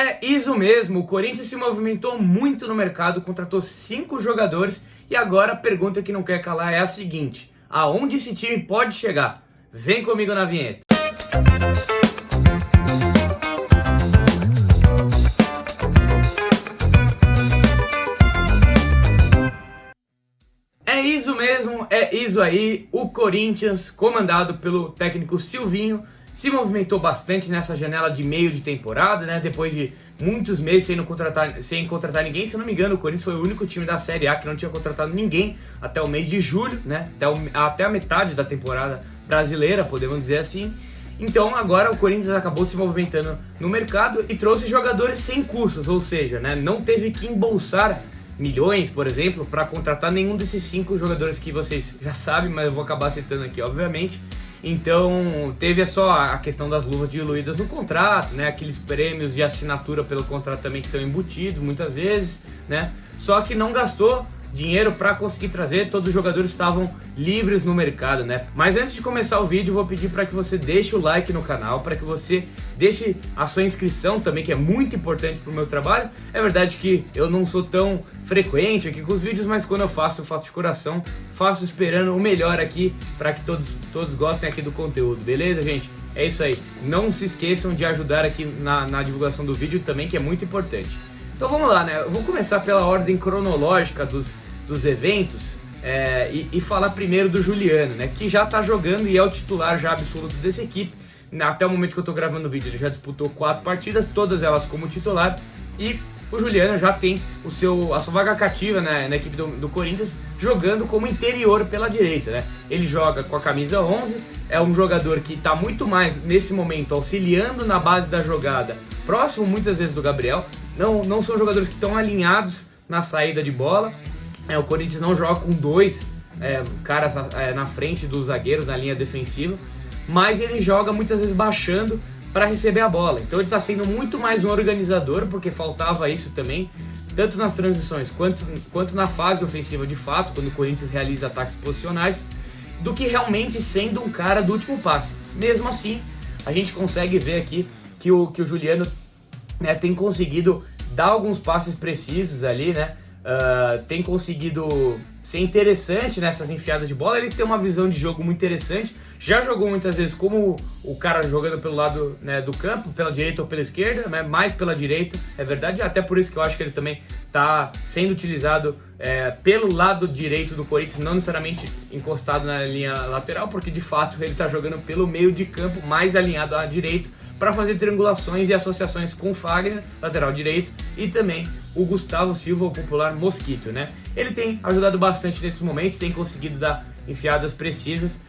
É isso mesmo, o Corinthians se movimentou muito no mercado, contratou 5 jogadores e agora a pergunta que não quer calar é a seguinte: aonde esse time pode chegar? Vem comigo na vinheta. É isso mesmo, é isso aí, o Corinthians, comandado pelo técnico Silvinho, se movimentou bastante nessa janela de meio de temporada, né? Depois de muitos meses sem contratar ninguém. Se eu não me engano, o Corinthians foi o único time da Série A que não tinha contratado ninguém até o mês de julho, né? Até a metade da temporada brasileira, podemos dizer assim. Então agora o Corinthians acabou se movimentando no mercado e trouxe jogadores sem custos, ou seja, né, não teve que embolsar milhões, por exemplo, para contratar nenhum desses 5 jogadores que vocês já sabem, mas eu vou acabar citando aqui, obviamente. Então teve só a questão das luvas diluídas no contrato, né? Aqueles prêmios de assinatura pelo contrato também que estão embutidos muitas vezes, né? Só que não gastou dinheiro para conseguir trazer, todos os jogadores estavam livres no mercado, né? Mas antes de começar o vídeo, eu vou pedir para que você deixe o like no canal, para que você deixe a sua inscrição também, que é muito importante para o meu trabalho. É verdade que eu não sou tão frequente aqui com os vídeos, mas quando eu faço de coração, faço esperando o melhor aqui, para que todos gostem aqui do conteúdo, beleza, gente? É isso aí, não se esqueçam de ajudar aqui na divulgação do vídeo também, que é muito importante. Então vamos lá, né? Eu vou começar pela ordem cronológica dos eventos e falar primeiro do Juliano, né? Que já tá jogando e é o titular já absoluto dessa equipe. Até o momento que eu tô gravando o vídeo, ele já disputou 4 partidas, todas elas como titular. E o Juliano já tem a sua vaga cativa, né, na equipe do Corinthians, jogando como interior pela direita, né? Ele joga com a camisa 11, é um jogador que tá muito mais, nesse momento, auxiliando na base da jogada, próximo muitas vezes do Gabriel. Não são jogadores que estão alinhados na saída de bola. O Corinthians não joga com 2 caras na frente dos zagueiros na linha defensiva, mas ele joga muitas vezes baixando para receber a bola. Então ele está sendo muito mais um organizador, porque faltava isso também, tanto nas transições quanto na fase ofensiva de fato, quando o Corinthians realiza ataques posicionais, do que realmente sendo um cara do último passe. Mesmo assim, a gente consegue ver aqui que o Juliano, né, tem conseguido dar alguns passes precisos ali, né? Tem conseguido ser interessante nessas enfiadas de bola. Ele tem uma visão de jogo muito interessante. Já jogou muitas vezes como o cara jogando pelo lado, né, do campo, pela direita ou pela esquerda, né, mais pela direita, é verdade. Até por isso que eu acho que ele também está sendo utilizado pelo lado direito do Corinthians, não necessariamente encostado na linha lateral, porque de fato ele está jogando pelo meio de campo, mais alinhado à direita, para fazer triangulações e associações com o Fagner, lateral direito, e também o Gustavo Silva, o popular Mosquito, né? Ele tem ajudado bastante nesses momentos, tem conseguido dar enfiadas precisas,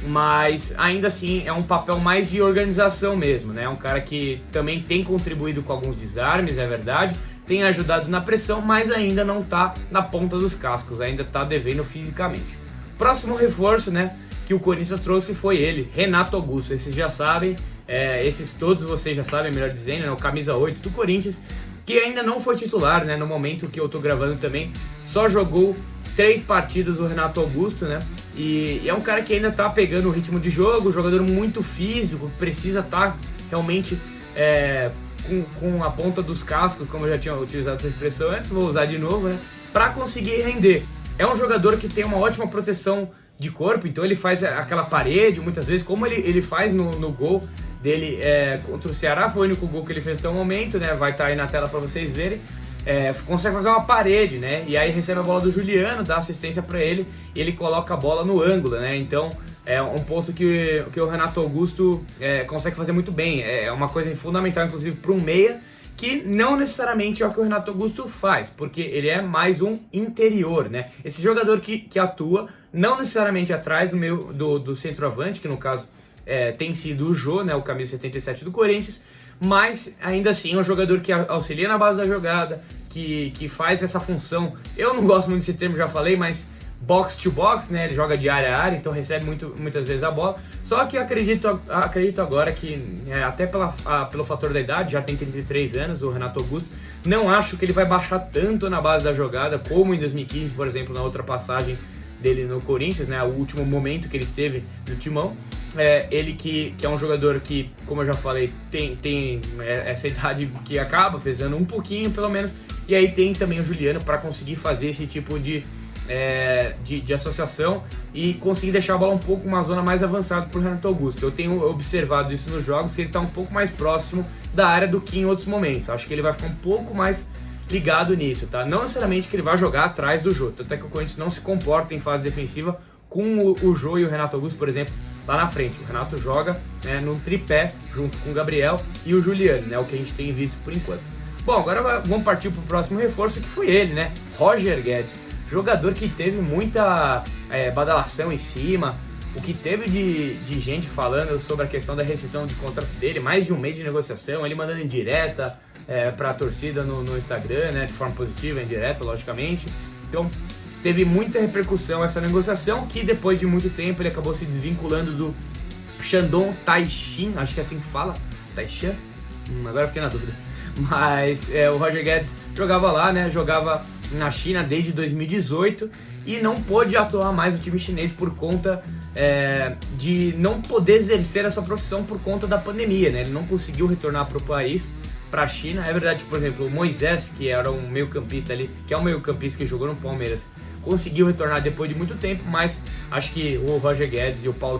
mas ainda assim é um papel mais de organização mesmo, né? É um cara que também tem contribuído com alguns desarmes, é verdade, tem ajudado na pressão, mas ainda não tá na ponta dos cascos, ainda tá devendo fisicamente. Próximo reforço, né, que o Corinthians trouxe foi ele, Renato Augusto. Esses já sabem, esses todos vocês já sabem, melhor dizendo, né, o camisa 8 do Corinthians, que ainda não foi titular, né, no momento que eu tô gravando também, só jogou 3 partidas o Renato Augusto, né, e é um cara que ainda tá pegando o ritmo de jogo, jogador muito físico, precisa estar realmente com a ponta dos cascos, como eu já tinha utilizado essa expressão antes, vou usar de novo, né, para conseguir render. É um jogador que tem uma ótima proteção de corpo, então ele faz aquela parede muitas vezes, como ele faz no gol dele contra o Ceará, foi o único gol que ele fez até o momento, né? Vai estar aí na tela para vocês verem. Consegue fazer uma parede, né? E aí recebe a bola do Juliano, dá assistência para ele e ele coloca a bola no ângulo, né? Então é um ponto que o Renato Augusto consegue fazer muito bem. É uma coisa fundamental, inclusive, para um meia, que não necessariamente é o que o Renato Augusto faz, porque ele é mais um interior, né? Esse jogador que atua não necessariamente atrás do centroavante, que no caso tem sido o Jô, né, o camisa 77 do Corinthians, mas ainda assim é um jogador que auxilia na base da jogada, que faz essa função. Eu não gosto muito desse termo, já falei, mas box to box, né? Ele joga de área a área, então recebe muitas vezes a bola. Só que acredito agora que, até pelo fator da idade, já tem 33 anos, o Renato Augusto, não acho que ele vai baixar tanto na base da jogada, como em 2015, por exemplo, na outra passagem dele no Corinthians, né? O último momento que ele esteve no timão. Ele que é um jogador que, como eu já falei, tem essa idade que acaba pesando um pouquinho, pelo menos. E aí tem também o Juliano para conseguir fazer esse tipo de associação e conseguir deixar a bola um pouco uma zona mais avançada para o Renato Augusto. Eu tenho observado isso nos jogos, que ele está um pouco mais próximo da área do que em outros momentos. Acho que ele vai ficar um pouco mais ligado nisso, tá? Não necessariamente que ele vai jogar atrás do Jô, até que o Corinthians não se comporta em fase defensiva com o Jô e o Renato Augusto, por exemplo, lá na frente. O Renato joga, né, num tripé junto com o Gabriel e o Juliano, né, o que a gente tem visto por enquanto. Bom, agora vamos partir para o próximo reforço, que foi ele, né? Roger Guedes, jogador que teve muita badalação em cima, o que teve de gente falando sobre a questão da rescisão de contrato dele, mais de um mês de negociação, ele mandando indireta para a torcida no Instagram, né, de forma positiva, indireta, logicamente. Então, teve muita repercussão essa negociação, que depois de muito tempo ele acabou se desvinculando do Shandong Taishin, acho que é assim que fala, Taishan? Agora eu fiquei na dúvida. Mas o Roger Guedes jogava lá, né? Jogava na China desde 2018 e não pôde atuar mais no time chinês por conta de não poder exercer a sua profissão por conta da pandemia, né? Ele não conseguiu retornar para o país, para a China. É verdade, por exemplo, o Moisés, que era um meio-campista ali, que é um meio-campista que jogou no Palmeiras, conseguiu retornar depois de muito tempo, mas acho que o Roger Guedes e o Paulo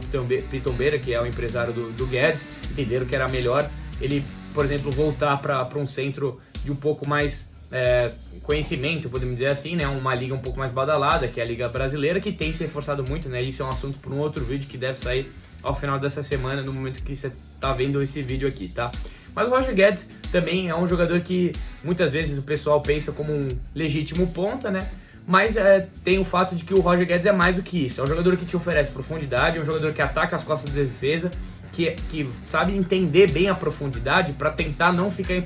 Pitombeira, que é o empresário do Guedes, entenderam que era melhor ele, por exemplo, voltar para um centro de um pouco mais conhecimento, podemos dizer assim, né? Uma liga um pouco mais badalada, que é a Liga Brasileira, que tem se reforçado muito, né? Isso é um assunto para um outro vídeo que deve sair ao final dessa semana, no momento que você está vendo esse vídeo aqui, tá? Mas o Roger Guedes também é um jogador que muitas vezes o pessoal pensa como um legítimo ponta, né? Mas tem o fato de que o Roger Guedes é mais do que isso. É um jogador que te oferece profundidade, é um jogador que ataca as costas da defesa, que sabe entender bem a profundidade para tentar não ficar em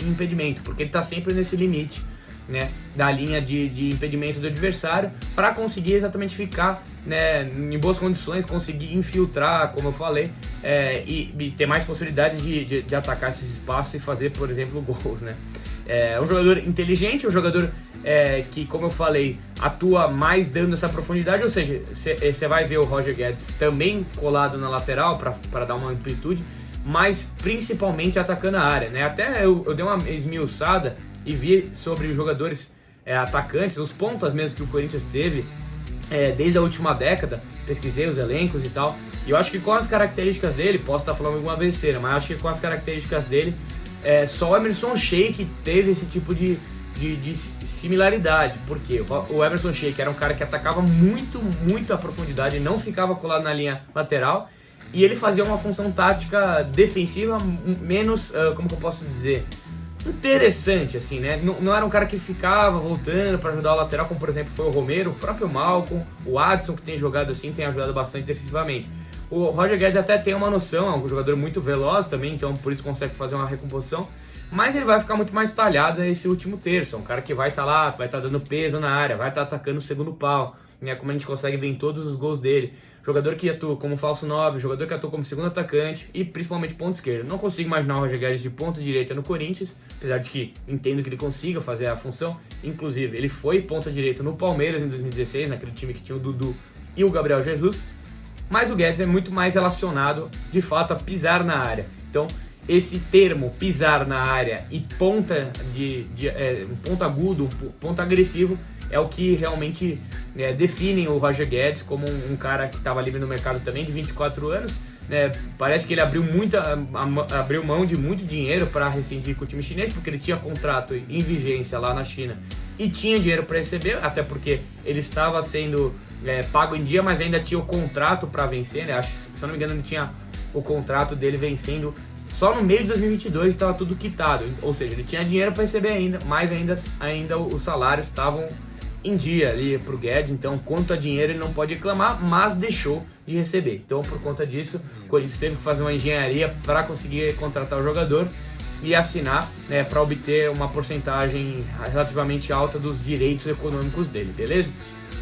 impedimento, porque ele está sempre nesse limite, né, da linha de impedimento do adversário, para conseguir exatamente ficar, né, em boas condições, conseguir infiltrar, como eu falei, e ter mais possibilidade de atacar esses espaços e fazer, por exemplo, gols, né. É um jogador inteligente, um jogador que, como eu falei, atua mais dando essa profundidade, ou seja, você vai ver o Roger Guedes também colado na lateral para dar uma amplitude, mas principalmente atacando a área, né? Até eu dei uma esmiuçada e vi sobre os jogadores atacantes, os pontas mesmo que o Corinthians teve desde a última década, pesquisei os elencos e tal, e eu acho que com as características dele, posso estar falando alguma besteira, mas acho que com as características dele, só o Emerson Sheik teve esse tipo de similaridade, porque o Emerson Sheik era um cara que atacava muito a profundidade, não ficava colado na linha lateral, e ele fazia uma função tática defensiva menos, como que eu posso dizer, interessante, assim, né? Não era um cara que ficava voltando para ajudar o lateral, como por exemplo foi o Romero, o próprio Malcom, o Adson, que tem jogado assim, tem ajudado bastante defensivamente. O Roger Guedes até tem uma noção, é um jogador muito veloz também, então por isso consegue fazer uma recomposição, mas ele vai ficar muito mais talhado nesse último terço. É um cara que vai estar lá, vai estar dando peso na área, vai estar atacando o segundo pau, né, como a gente consegue ver em todos os gols dele. Jogador que atua como falso 9, jogador que atua como segundo atacante e principalmente ponta esquerda. Não consigo imaginar o Roger Guedes de ponta direita no Corinthians, apesar de que entendo que ele consiga fazer a função. Inclusive, ele foi ponta direita no Palmeiras em 2016, naquele time que tinha o Dudu e o Gabriel Jesus. Mas o Guedes é muito mais relacionado, de fato, a pisar na área. Então, esse termo, pisar na área e ponta um ponto agudo, um ponto agressivo, é o que realmente define o Roger Guedes como um cara que estava livre no mercado também, de 24 anos. Né? Parece que ele abriu mão de muito dinheiro para rescindir com o time chinês, porque ele tinha contrato em vigência lá na China e tinha dinheiro para receber, até porque ele estava sendo pago em dia, mas ainda tinha o contrato para vencer, né? Acho que, se eu não me engano, ele tinha o contrato dele vencendo só no mês de 2022, estava tudo quitado, ou seja, ele tinha dinheiro para receber ainda, mas ainda os salários estavam em dia ali para o Guedes, então quanto a dinheiro ele não pode reclamar, mas deixou de receber. Então, por conta disso, o Corinthians teve que fazer uma engenharia para conseguir contratar o jogador e assinar, né, para obter uma porcentagem relativamente alta dos direitos econômicos dele, beleza?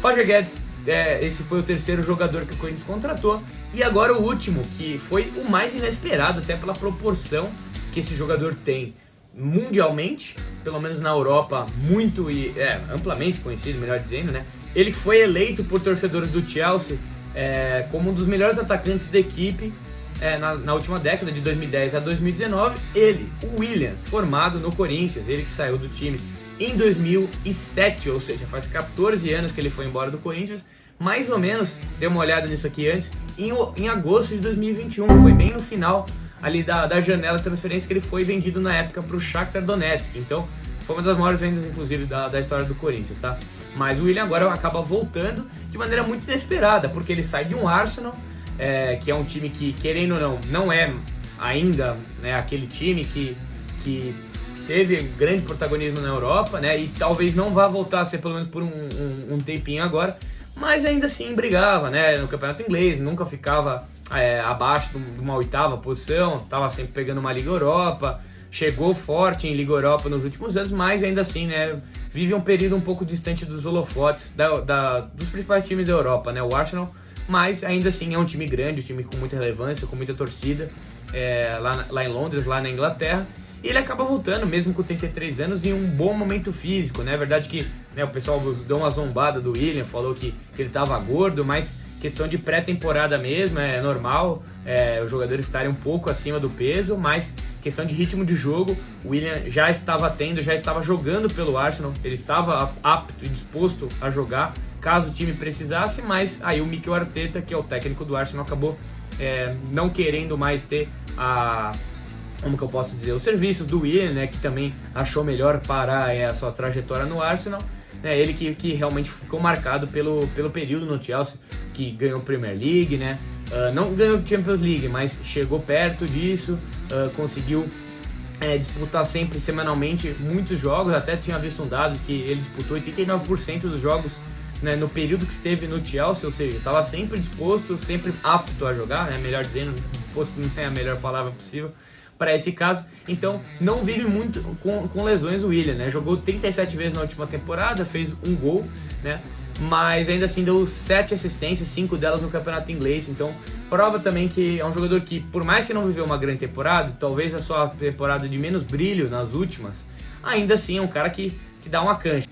Roger Guedes, esse foi o terceiro jogador que o Corinthians contratou, e agora o último, que foi o mais inesperado, até pela proporção que esse jogador tem mundialmente, pelo menos na Europa, muito e amplamente conhecido, melhor dizendo, né? Ele que foi eleito por torcedores do Chelsea como um dos melhores atacantes da equipe na última década, de 2010 a 2019. Ele, o Willian, formado no Corinthians, ele que saiu do time em 2007, ou seja, faz 14 anos que ele foi embora do Corinthians, mais ou menos, dei uma olhada nisso aqui antes, em agosto de 2021, foi bem no final ali da janela de transferência que ele foi vendido na época para o Shakhtar Donetsk. Então foi uma das maiores vendas, inclusive, da história do Corinthians, tá? Mas o Willian agora acaba voltando de maneira muito inesperada, porque ele sai de um Arsenal, que é um time que, querendo ou não é ainda, né, aquele time que teve grande protagonismo na Europa, né, e talvez não vá voltar a ser, pelo menos por um tempinho agora, mas ainda assim brigava, né, no campeonato inglês, nunca ficava abaixo de uma 8ª posição, estava sempre pegando uma Liga Europa, chegou forte em Liga Europa nos últimos anos, mas ainda assim, né, vive um período um pouco distante dos holofotes dos principais times da Europa, né, o Arsenal, mas ainda assim é um time grande, um time com muita relevância, com muita torcida, lá em Londres, lá na Inglaterra. E ele acaba voltando, mesmo com 33 anos, em um bom momento físico, né? É verdade que, né, o pessoal deu uma zombada do Willian, falou que ele estava gordo, mas questão de pré-temporada mesmo, é normal os jogadores estarem um pouco acima do peso, mas questão de ritmo de jogo, o Willian já estava jogando pelo Arsenal, ele estava apto e disposto a jogar, caso o time precisasse, mas aí o Mikel Arteta, que é o técnico do Arsenal, acabou não querendo mais ter como que eu posso dizer, os serviços do Willian, né, que também achou melhor parar a sua trajetória no Arsenal, né, ele que realmente ficou marcado pelo período no Chelsea, que ganhou Premier League, né, não ganhou Champions League, mas chegou perto disso, conseguiu disputar sempre, semanalmente, muitos jogos. Até tinha visto um dado que ele disputou 89% dos jogos, né, no período que esteve no Chelsea, ou seja, estava sempre disposto, sempre apto a jogar, né, melhor dizendo, disposto não é a melhor palavra possível para esse caso. Então não vive muito com lesões o Willian, né? Jogou 37 vezes na última temporada, fez um gol, né? Mas ainda assim deu 7 assistências, 5 delas no campeonato inglês. Então prova também que é um jogador que, por mais que não viveu uma grande temporada, talvez a sua temporada de menos brilho nas últimas, ainda assim é um cara que dá uma cancha.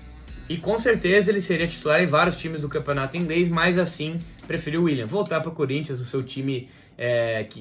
E com certeza ele seria titular em vários times do campeonato inglês, mas assim preferiu o Willian voltar para o Corinthians, o seu time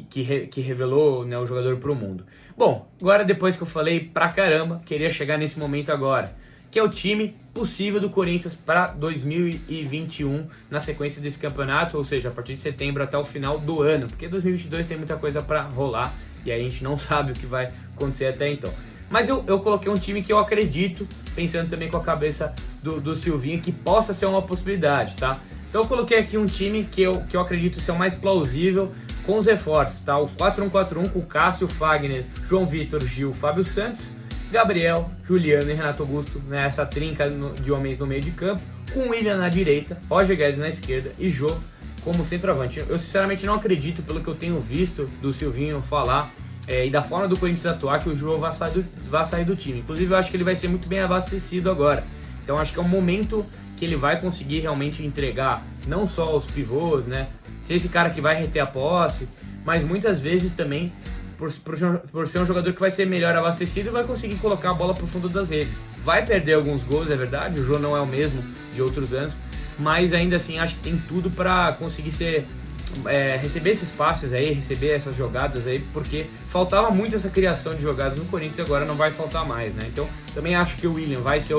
que revelou, né, o jogador para o mundo. Bom, agora depois que eu falei pra caramba, queria chegar nesse momento agora, que é o time possível do Corinthians para 2021 na sequência desse campeonato, ou seja, a partir de setembro até o final do ano, porque 2022 tem muita coisa para rolar e aí a gente não sabe o que vai acontecer até então. Mas eu coloquei um time que eu acredito, pensando também com a cabeça do Silvinho, que possa ser uma possibilidade, tá? Então eu coloquei aqui um time que eu acredito ser o mais plausível com os reforços, tá? O 4-1-4-1 com Cássio, Fagner, João Vitor, Gil, Fábio Santos, Gabriel, Juliano e Renato Augusto, né? Essa trinca de homens no meio de campo, com Willian na direita, Roger Guedes na esquerda e Jô como centroavante. Eu sinceramente não acredito, pelo que eu tenho visto do Silvinho falar e da forma do Corinthians atuar, que o Jô vai sair do time. Inclusive eu acho que ele vai ser muito bem abastecido agora. Então acho que é um momento que ele vai conseguir realmente entregar não só os pivôs, né, ser esse cara que vai reter a posse, mas muitas vezes também por ser um jogador que vai ser melhor abastecido e vai conseguir colocar a bola pro fundo das redes. Vai perder alguns gols, é verdade, o Jô não é o mesmo de outros anos, mas ainda assim acho que tem tudo para conseguir receber esses passes aí, receber essas jogadas aí, porque faltava muito essa criação de jogadas no Corinthians e agora não vai faltar mais, né? Então também acho que o Willian vai ser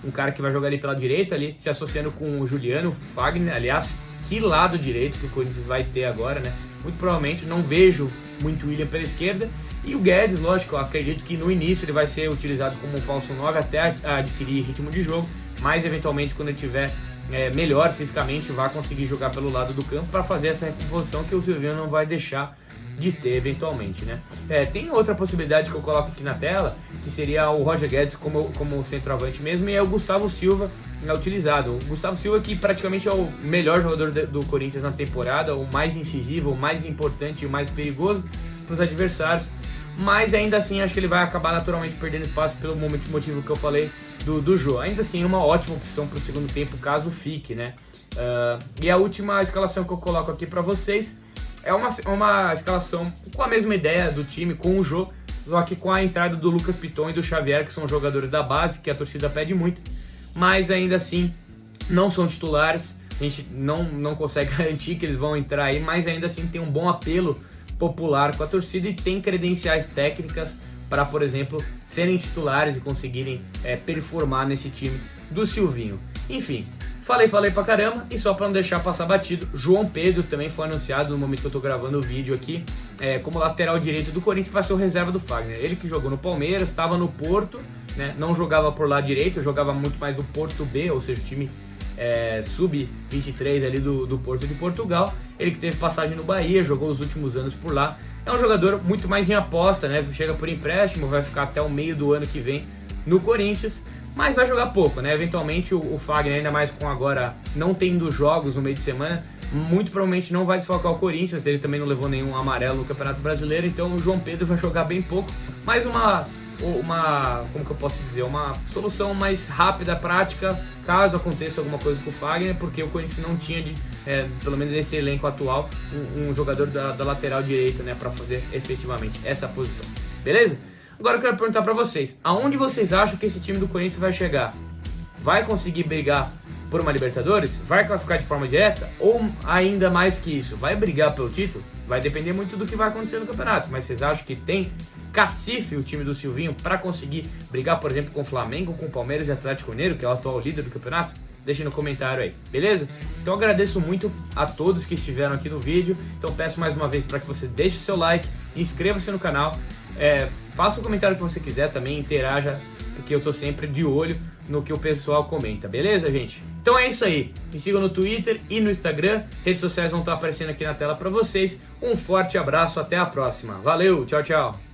um cara que vai jogar ali pela direita, ali se associando com o Juliano, o Fagner. Aliás, que lado direito que o Corinthians vai ter agora, né? Muito provavelmente não vejo muito o Willian pela esquerda. E o Guedes, lógico, eu acredito que no início ele vai ser utilizado como um falso 9 até adquirir ritmo de jogo, mas eventualmente quando ele tiver melhor fisicamente vai conseguir jogar pelo lado do campo para fazer essa recomposição que o Silvinho não vai deixar de ter eventualmente, né? Tem outra possibilidade que eu coloco aqui na tela, que seria o Roger Guedes como centroavante mesmo, e é o Gustavo Silva utilizado. O Gustavo Silva, que praticamente é o melhor jogador do Corinthians na temporada, o mais incisivo, o mais importante e o mais perigoso para os adversários, mas ainda assim acho que ele vai acabar naturalmente perdendo espaço pelo motivo que eu falei do Jô. Ainda assim uma ótima opção para o segundo tempo, caso fique, né? E a última escalação que eu coloco aqui para vocês é uma escalação com a mesma ideia do time, com o Jô, só que com a entrada do Lucas Piton e do Xavier, que são jogadores da base, que a torcida pede muito, mas ainda assim não são titulares. A gente não consegue garantir que eles vão entrar aí, mas ainda assim tem um bom apelo popular com a torcida e tem credenciais técnicas para, por exemplo, serem titulares e conseguirem performar nesse time do Silvinho. Enfim, falei pra caramba, e só para não deixar passar batido, João Pedro também foi anunciado no momento que eu tô gravando o vídeo aqui, como lateral direito do Corinthians, para ser o reserva do Fagner. Ele que jogou no Palmeiras, estava no Porto, né, não jogava por lá direito, jogava muito mais no Porto B, ou seja, o time sub-23 ali do Porto de Portugal. Ele que teve passagem no Bahia, jogou os últimos anos por lá. É um jogador muito mais em aposta, né? Chega por empréstimo, vai ficar até o meio do ano que vem no Corinthians, mas vai jogar pouco, né? Eventualmente o Fagner, ainda mais com agora não tendo jogos no meio de semana, muito provavelmente não vai desfalcar o Corinthians. Ele também não levou nenhum amarelo no Campeonato Brasileiro, então o João Pedro vai jogar bem pouco. Mais uma, como que eu posso dizer, uma solução mais rápida, prática, caso aconteça alguma coisa com o Fagner, porque o Corinthians não tinha, pelo menos nesse elenco atual, um jogador da lateral direita, né, para fazer efetivamente essa posição. Beleza? Agora eu quero perguntar para vocês, aonde vocês acham que esse time do Corinthians vai chegar? Vai conseguir brigar por uma Libertadores? Vai classificar de forma direta? Ou ainda mais que isso, vai brigar pelo título? Vai depender muito do que vai acontecer no campeonato, mas vocês acham que tem cacife o time do Silvinho para conseguir brigar, por exemplo, com o Flamengo, com o Palmeiras e Atlético Mineiro, que é o atual líder do campeonato? Deixem no comentário aí, beleza? Então agradeço muito a todos que estiveram aqui no vídeo. Então peço mais uma vez para que você deixe o seu like, inscreva-se no canal, faça o comentário que você quiser também, interaja, porque eu tô sempre de olho no que o pessoal comenta, beleza, gente? Então é isso aí, me sigam no Twitter e no Instagram, redes sociais vão estar aparecendo aqui na tela para vocês. Um forte abraço, até a próxima, valeu, tchau, tchau!